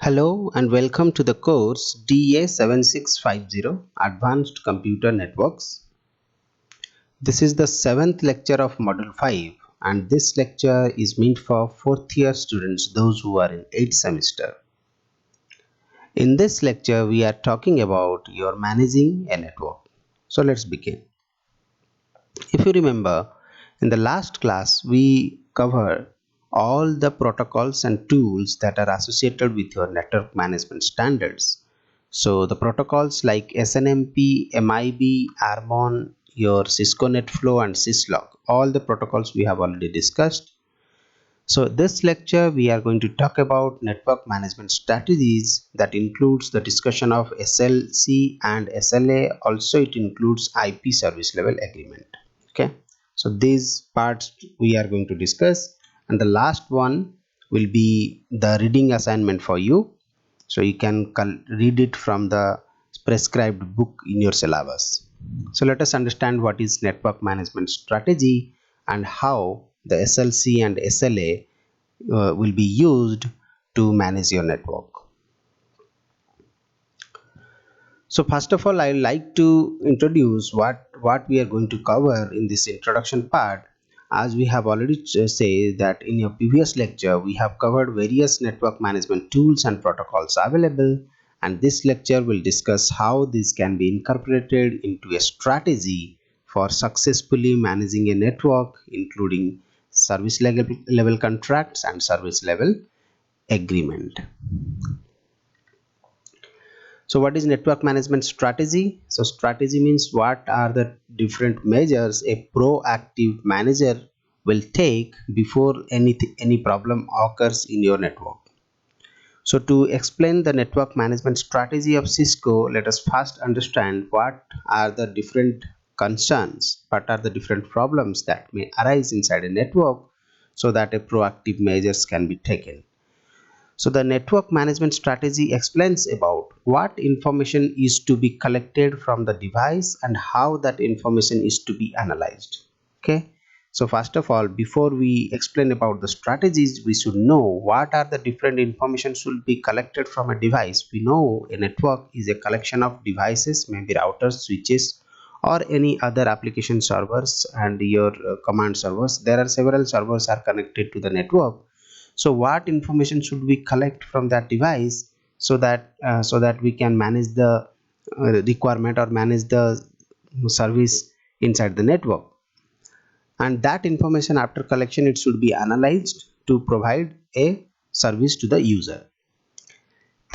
Hello and welcome to the course DA7650 Advanced Computer Networks. This is the 7th lecture of Module 5 and this lecture is meant for 4th year students, those who are in 8th semester. In this lecture we are talking about your managing a network. So let's begin. If you remember, in the last class we covered all the protocols and tools that are associated with your network management standards. So the protocols like SNMP, MIB, Harmon, your Cisco NetFlow and Syslog, all the protocols we have already discussed. So this lecture we are going to talk about network management strategies, that includes the discussion of SLC and SLA. Also it includes IP service level agreement. Okay, so these parts we are going to discuss, and the last one will be the reading assignment for you, so you can read it from the prescribed book in your syllabus. So let us understand what is network management strategy and how the SLC and SLA will be used to manage your network. So first of all, I would like to introduce what we are going to cover in this introduction part. As we have already said that in your previous lecture, we have covered various network management tools and protocols available, and this lecture will discuss how these can be incorporated into a strategy for successfully managing a network, including service level contracts and service level agreement. So what is network management strategy? So strategy means what are the different measures a proactive manager will take before any problem occurs in your network. So to explain the network management strategy of Cisco, let us first understand what are the different concerns, what are the different problems that may arise inside a network, so that a proactive measures can be taken. So the network management strategy explains about what information is to be collected from the device and how that information is to be analyzed. Okay. So first of all, before we explain about the strategies, we should know what are the different information should be collected from a device. We know a network is a collection of devices, maybe routers, switches, or any other application servers and your command servers. There are several servers are connected to the network. So what information should we collect from that device, so that we can manage the requirement or manage the service inside the network. And that information, after collection, it should be analyzed to provide a service to the user.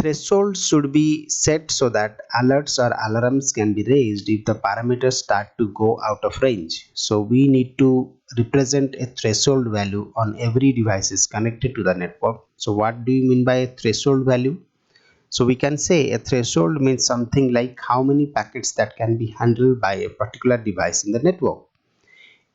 Thresholds should be set so that alerts or alarms can be raised if the parameters start to go out of range. So we need to represent a threshold value on every device connected to the network. So what do you mean by a threshold value? So we can say a threshold means something like how many packets that can be handled by a particular device in the network.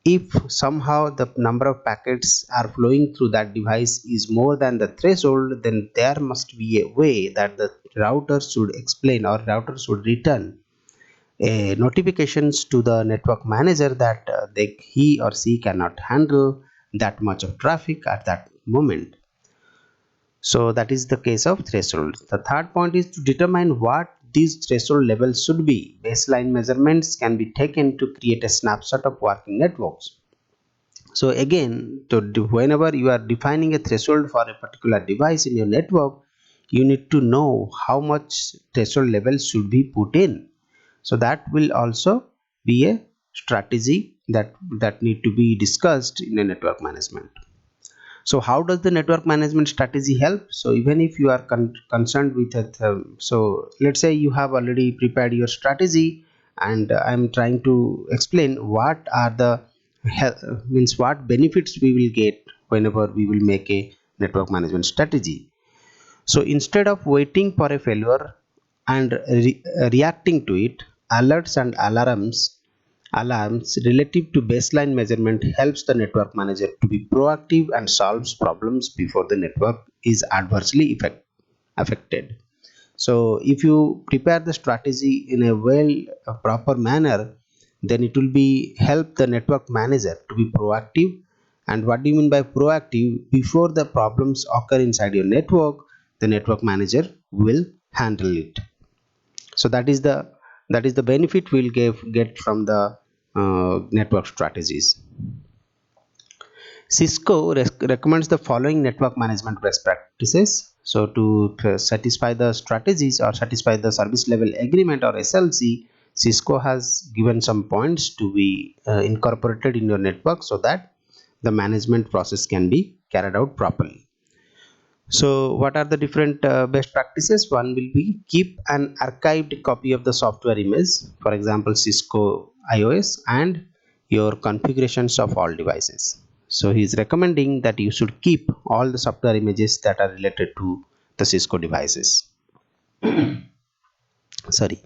If somehow the number of packets are flowing through that device is more than the threshold, then there must be a way that the router should explain, or router should return a notifications to the network manager that he or she cannot handle that much of traffic at that moment. So that is the case of threshold. The third point is to determine what these threshold levels should be. Baseline measurements can be taken to create a snapshot of working networks. So again, whenever you are defining a threshold for a particular device in your network, you need to know how much threshold level should be put in. So that will also be a strategy that need to be discussed in a network management. So how does the network management strategy help? So even if you are concerned with it, so let's say you have already prepared your strategy, and I'm trying to explain what are the means what benefits we will get whenever we will make a network management strategy. So instead of waiting for a failure and reacting to it, alerts and alarms relative to baseline measurement helps the network manager to be proactive and solves problems before the network is adversely affected. So if you prepare the strategy in a proper manner, then it will be help the network manager to be proactive. And what do you mean by proactive? Before the problems occur inside your network, the network manager will handle it. So that is the benefit we'll get from the network strategies. Cisco recommends the following network management best practices. So to satisfy the strategies or satisfy the service level agreement or SLC, Cisco has given some points to be incorporated in your network so that the management process can be carried out properly. So what are the different best practices? One will be keep an archived copy of the software image, for example Cisco iOS, and your configurations of all devices. So he is recommending that you should keep all the software images that are related to the Cisco devices. Sorry.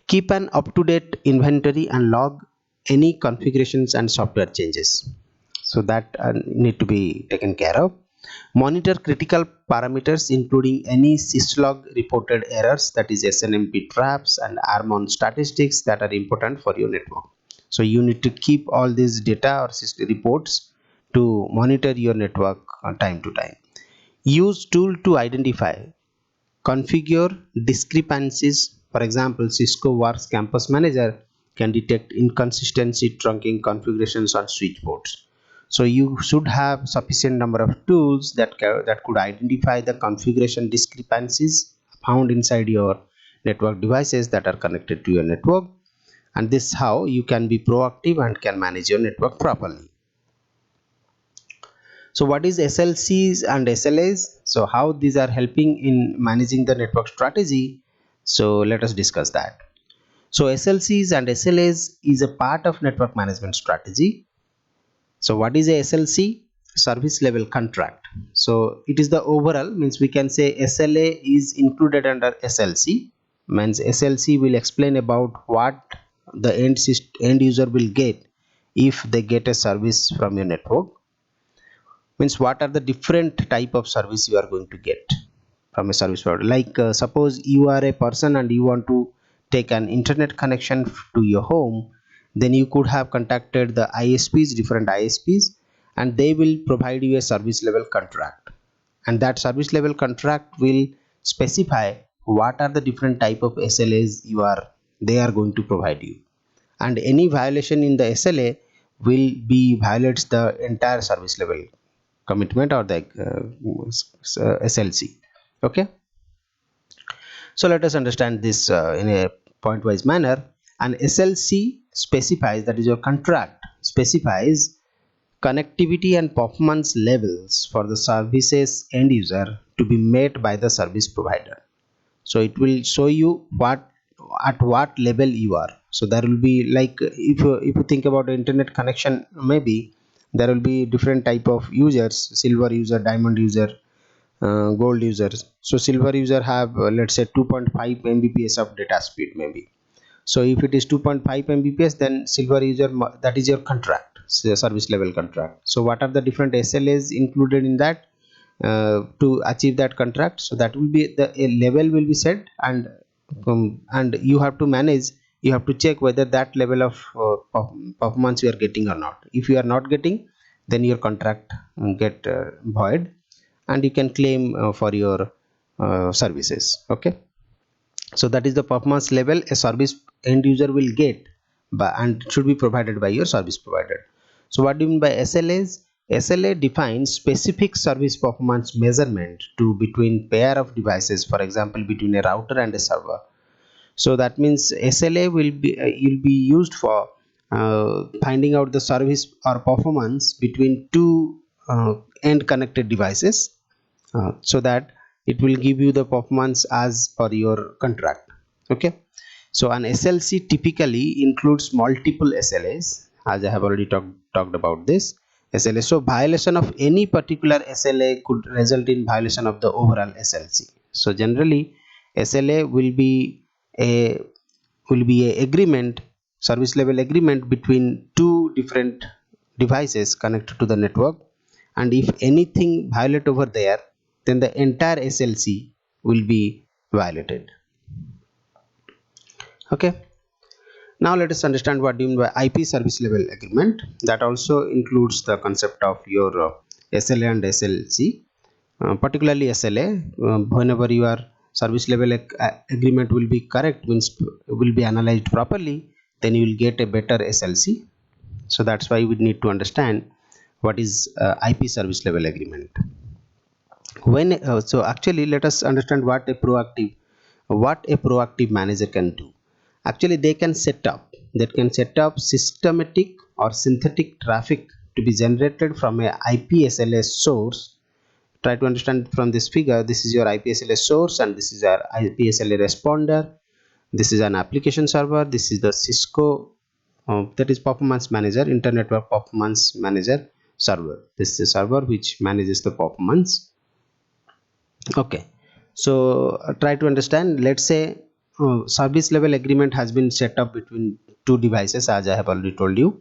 Keep an up-to-date inventory and log any configurations and software changes. So that need to be taken care of. Monitor critical parameters including any syslog reported errors, that is SNMP traps and ARMON statistics that are important for your network. So you need to keep all these data or reports to monitor your network time to time. Use tool to identify, configure discrepancies. For example, Cisco Works Campus Manager can detect inconsistency trunking configurations on switch ports. So you should have sufficient number of tools that could identify the configuration discrepancies found inside your network devices that are connected to your network, and this is how you can be proactive and can manage your network properly. So what is SLCs and SLAs? So how these are helping in managing the network strategy? So let us discuss that. So SLCs and SLAs is a part of network management strategy. So what is a SLC? Service level contract. So it is the overall, means we can say SLA is included under SLC. Means SLC will explain about what the end user will get if they get a service from your network. Means what are the different type of service you are going to get from a service provider. Like suppose you are a person and you want to take an internet connection to your home, then you could have contacted the ISPs, different ISPs, and they will provide you a service level contract, and that service level contract will specify what are the different type of SLAs they are going to provide you, and any violation in the SLA will be violates the entire service level commitment or the SLC. Okay, so let us understand this in a point wise manner. An SLC specifies, that is your contract specifies, connectivity and performance levels for the services end user to be met by the service provider. So it will show you what level you are. So there will be, like, if you think about the internet connection, maybe there will be different type of users: silver user, diamond user, gold users. So silver user have let's say 2.5 mbps of data speed maybe. So if it is 2.5 mbps, then silver user, that is your contract, service level contract. So what are the different SLAs included in that to achieve that contract? So that will be the a level will be set, and you have to manage, you have to check whether that level of performance you are getting or not. If you are not getting, then your contract get void, and you can claim for your services. Okay, so that is the performance level a service end user will get and should be provided by your service provider. So what do you mean by SLAs? SLA defines specific service performance measurement to between pair of devices, for example between a router and a server. So that means SLA will be used for finding out the service or performance between two end connected devices, so that it will give you the performance as per your contract. Okay, so an SLC typically includes multiple SLAs, as I have already talked about this SLA. So violation of any particular SLA could result in violation of the overall SLC. So generally SLA a will be a agreement, service level agreement between two different devices connected to the network, and if anything violate over there, then the entire SLC will be violated. Okay, now let us understand what do you mean by IP service level agreement. That also includes the concept of your SLA and SLC. particularly SLA. Whenever your service level agreement will be correct, means will be analyzed properly, then you will get a better SLC. So that's why we need to understand what is IP service level agreement. So actually let us understand what a proactive manager can do. Actually they can set up systematic or synthetic traffic to be generated from a IPSLA source. Try to understand from this figure. This is your IPSLA source and this is our IPSLA responder. This is an application server. This is the Cisco, that is performance manager, internet network performance manager server. This is a server which manages the performance. Okay, so try to understand. Let's say service level agreement has been set up between two devices, as I have already told you.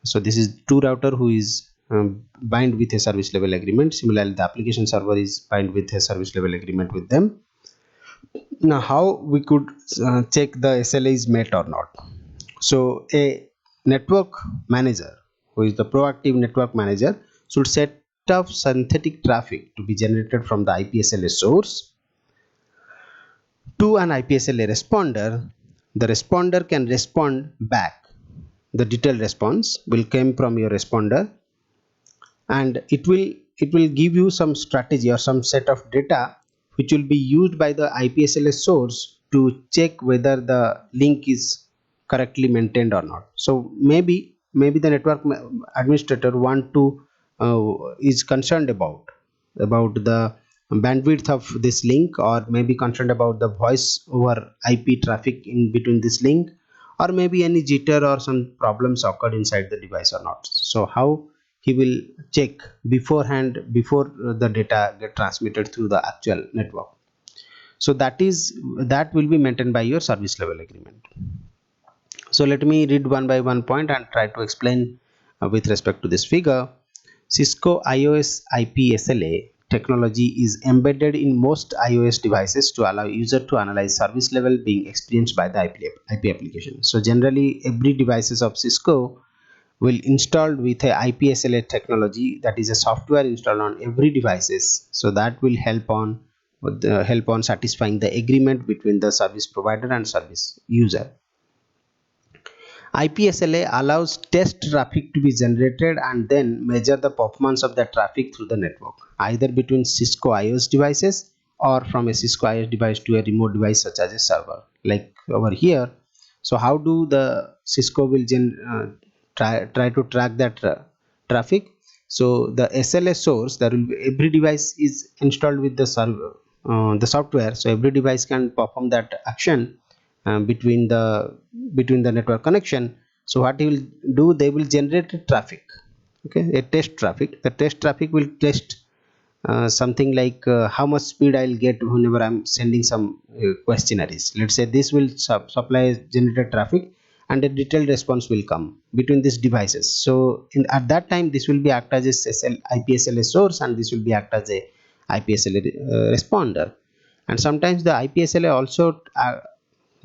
So this is two router who is bind with a service level agreement. Similarly, the application server is bind with a service level agreement with them. Now how we could check the SLA is met or not? So a network manager, who is the proactive network manager, should set up synthetic traffic to be generated from the IPSLA source to an IPSLA responder. The responder can respond back. The detailed response will come from your responder, and it will give you some strategy or some set of data which will be used by the IPSLA source to check whether the link is correctly maintained or not. So maybe the network administrator want to is concerned about the bandwidth of this link, or maybe concerned about the voice over IP traffic in between this link, or maybe any jitter or some problems occurred inside the device or not. So how he will check beforehand, before the data get transmitted through the actual network. So that will be maintained by your service level agreement. So let me read one by one point and try to explain with respect to this figure. Cisco iOS IP SLA technology is embedded in most iOS devices to allow user to analyze service level being experienced by the IP application. So generally every devices of Cisco will installed with a IPSLA technology, that is a software installed on every devices. So that will help on satisfying the agreement between the service provider and service user. IPSLA allows test traffic to be generated and then measure the performance of the traffic through the network, either between Cisco iOS devices or from a Cisco iOS device to a remote device such as a server, like over here. So how do the Cisco will try to track that traffic? So the SLA source, there will be every device is installed with the server, the software, so every device can perform that action between the network connection. So what he will do, they will generate a traffic, okay, a test traffic. The test traffic will test something like how much speed I'll get whenever I'm sending some questionnaires. Let's say this will supply generated traffic, and a detailed response will come between these devices. So at that time this will be act as a IPSLA source, and this will be act as a IPSLA responder. And sometimes the IPSLA also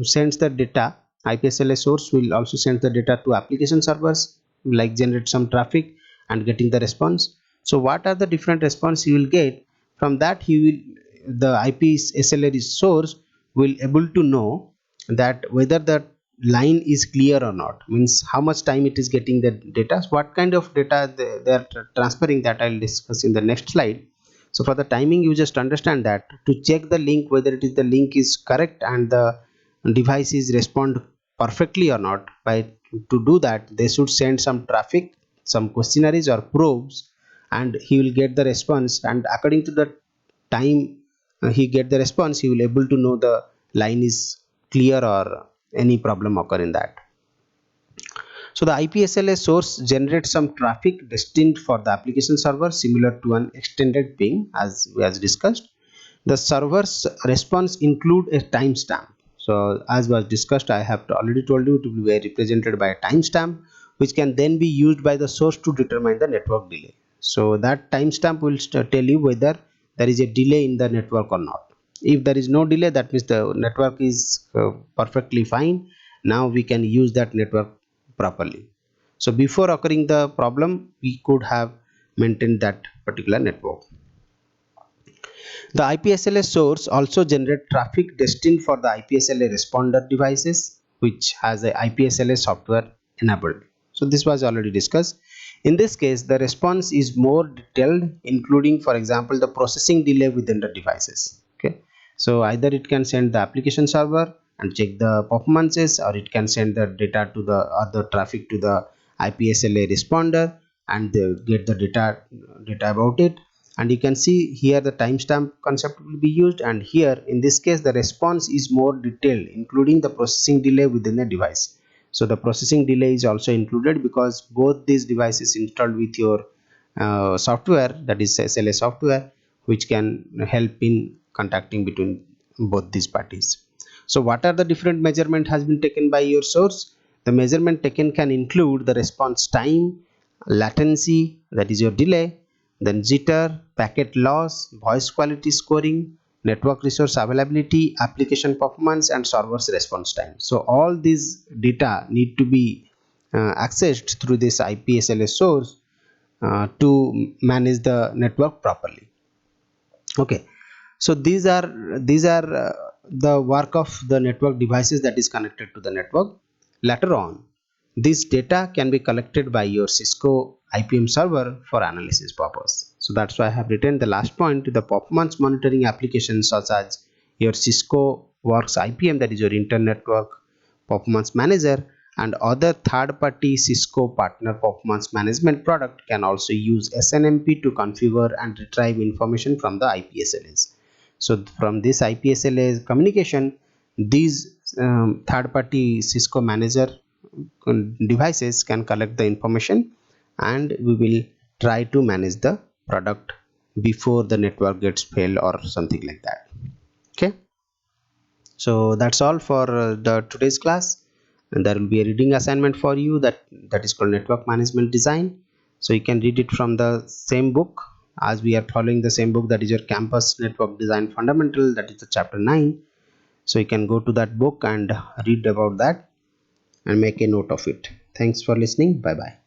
sends the data. IPSLA source will also send the data to application servers, like generate some traffic and getting the response. So what are the different response you will get from that? The IPSLA source will able to know that whether the line is clear or not, means how much time it is getting the data, what kind of data they are transferring, that I'll discuss in the next slide. So for the timing, you just understand that to check the link, whether it is the link is correct and the device is respond perfectly or not. By to do that, they should send some traffic, some questionnaires or probes, and he will get the response, and according to the time he get the response, he will able to know the line is clear or any problem occur in that. So the IPSLA source generates some traffic destined for the application server, similar to an extended ping, as we has discussed. The server's response include a timestamp. So as was discussed, I have already told you, to be represented by a timestamp, which can then be used by the source to determine the network delay. So that timestamp will tell you whether there is a delay in the network or not. If there is no delay, that means the network is perfectly fine. Now we can use that network properly. So before occurring the problem, we could have maintained that particular network. The IPSLA source also generate traffic destined for the IPSLA responder devices, which has a IPSLA software enabled. So this was already discussed. In this case, the response is more detailed, including, for example, the processing delay within the devices. Okay, so either it can send the application server and check the performances, or it can send the data to the other traffic to the IPSLA responder and get the data about it. And you can see here the timestamp concept will be used, and here in this case the response is more detailed, including the processing delay within the device. So the processing delay is also included because both these devices installed with your software, that is SLA software, which can help in contacting between both these parties. So what are the different measurement has been taken by your source? The measurement taken can include the response time, latency, that is your delay, then jitter, packet loss, voice quality scoring, network resource availability, application performance, and server's response time. So all these data need to be accessed through this IPSLA source to manage the network properly. Okay, so these are the work of the network devices that is connected to the network. Later on, this data can be collected by your Cisco IPM server for analysis purpose. So that's why I have written the last point: the performance monitoring applications such as your Cisco Works IPM, that is your Internet Network Performance Manager, and other third-party Cisco partner performance management product can also use SNMP to configure and retrieve information from the IPSLAs. So from this IPSLA communication, these third-party Cisco manager devices can collect the information, and we will try to manage the product before the network gets failed or something like that. Okay, so that's all for the today's class, and there will be a reading assignment for you that is called network management design. So you can read it from the same book, as we are following the same book, that is your campus network design fundamental, that is the chapter 9. So you can go to that book and read about that and make a note of it. Thanks for listening. Bye bye.